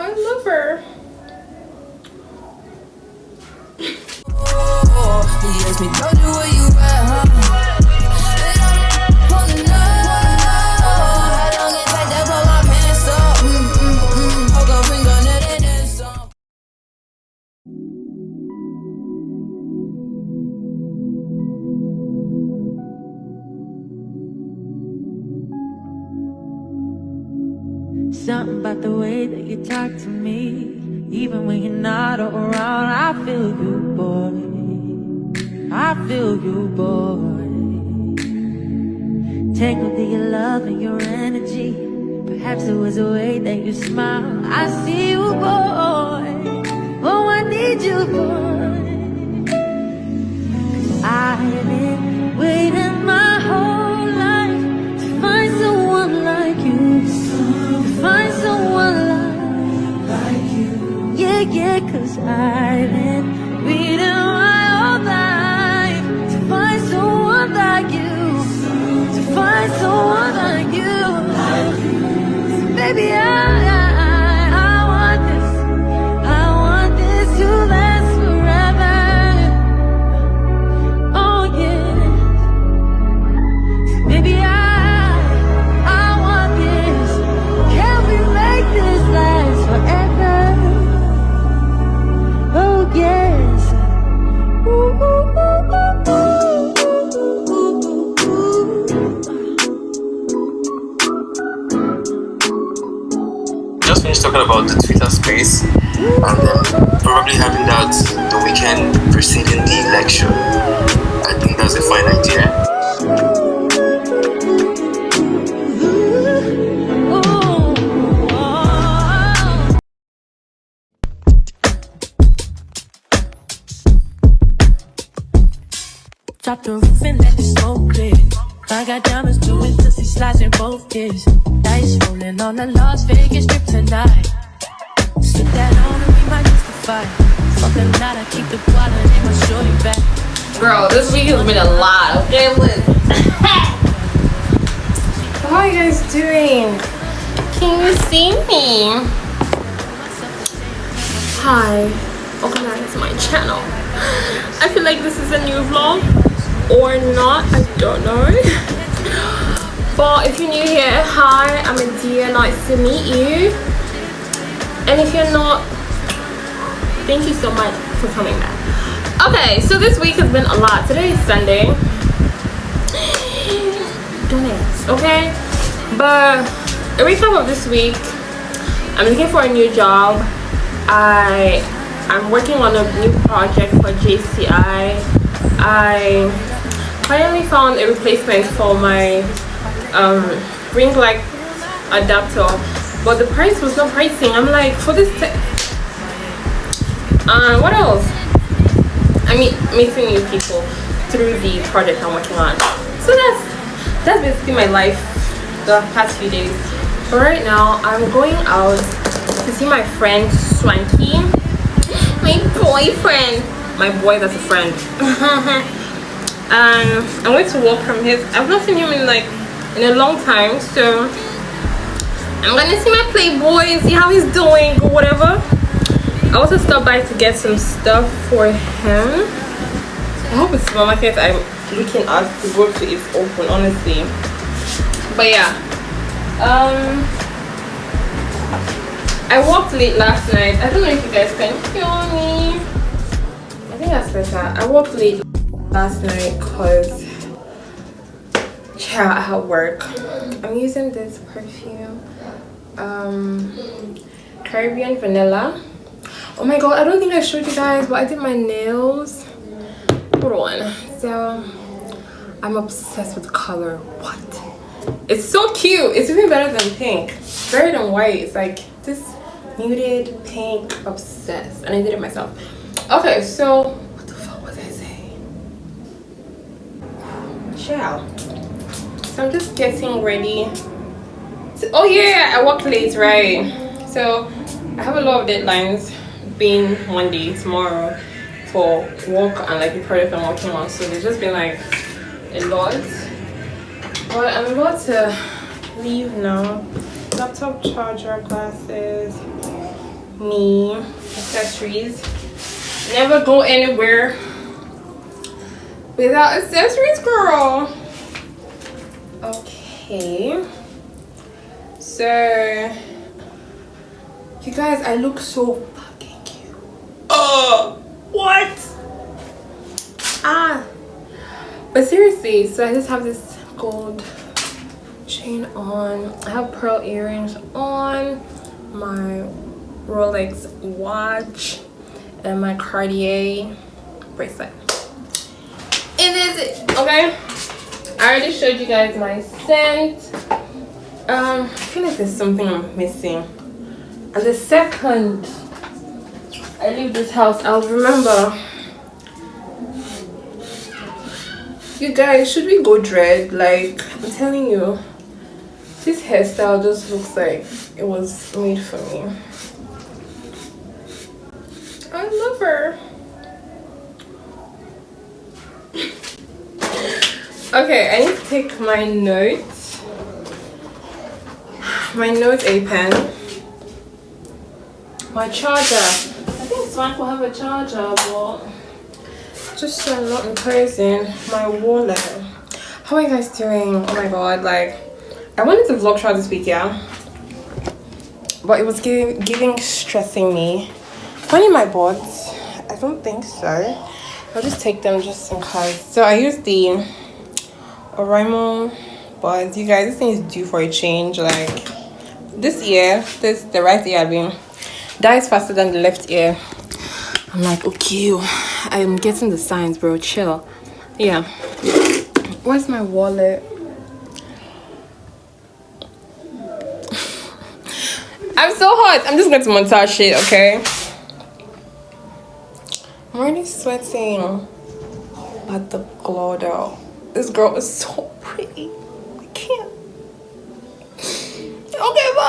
I love her. Something about the way that you talk to me, even when you're not around. I feel you, boy. I feel you, boy. Tangled in your love and your energy. Perhaps it was the way that you smile. I see you, boy. Oh, I need you, boy. 'Cause I've been waiting my whole life to find someone like you. Find someone like you. Yeah, yeah, 'cause I've been waiting my whole life to find someone like you. To find someone like you. So baby, I want this. I want this to last forever. Oh yeah. So baby, I want this. Can we make this last forever? Oh yes. Ooh, ooh, ooh, ooh, ooh, ooh. Just finished talking about the Twitter space and probably having that the weekend preceding the election. I think that's a fine idea. Drop the roof and let the smoke clear. I got diamonds doing pussy slides in both ears. Dice rolling on the Las Vegas strip tonight. Slip that on and we might justify. Fucking lot, I keep the wallet in my shorty back. Girl, this week has been a lot, okay? Listen. How are you guys doing? Can you see me? Hi, welcome back to my channel. I feel like this is a new vlog or not, I don't know. But if you're new here, hi, I'm Adiah, nice to meet you. And if you're not, thank you so much for coming back. Okay, so this week has been a lot. Today is Sunday. Don't ask, okay? But a recap of this week, I'm looking for a new job. I'm working on a new project for JCI. I finally found a replacement for my ring light adapter, but the price was not pricing. I'm like, for this what else? I mean, meeting new people through the project I'm working on. So that's basically my life the past few days. But right now I'm going out to see my friend Swanky, my boyfriend, my boy that's a friend. And I'm going to walk from his. I've not seen him in a long time, so I'm gonna see my playboy, see how he's doing or whatever. I also stopped by to get some stuff for him. I hope the supermarket I'm looking at to go to is open, honestly. But yeah, I walked late last night. I don't know if you guys can hear me. I think that's better. I walked late last night because I had work. I'm using this perfume, Caribbean Vanilla. Oh my god, I don't think I showed you guys, but I did my nails. Hold on. So I'm obsessed with color. What? It's so cute. It's even better than pink. Better than white. It's like this muted pink. Obsessed. And I did it myself. Okay, so what the fuck was I saying? Ciao. So I'm just getting ready. Oh yeah, I work late, right? So I have a lot of deadlines being Monday, tomorrow for work and the project I'm working on. So there's just been a lot. But I'm about to leave now. Laptop, charger, glasses. me accessories. Never go anywhere without accessories, girl. Okay, so you guys, I look so fucking cute. What? But seriously, so I just have this gold chain on, I have pearl earrings on, my Rolex watch, and my Cartier bracelet. And that's it. Okay, I already showed you guys my scent. I feel like there's something I'm missing, and the second I leave this house I'll remember. You guys, should we go dread? Like, I'm telling you, this hairstyle just looks like it was made for me. I love her. Okay, I need to take my notes. My notes A pen. My charger. I think Swank will have a charger, but just so I'm not imposing. My wallet. How are you guys doing? Oh my god, like, I wanted to vlog throughout this week, yeah, but it was giving stressing me. Finding my boards, I don't think so. I'll just take them just in case. So I used the Oraimo boards. You guys, this thing is due for a change. Like, this ear, the right ear, I mean, dies faster than the left ear. I'm like, okay, I'm getting the signs, bro. Chill. Yeah. Where's my wallet? I'm so hot. I'm just going to montage it, okay? I'm already sweating. But the glow though. This girl is so pretty. I can't. Okay, bye.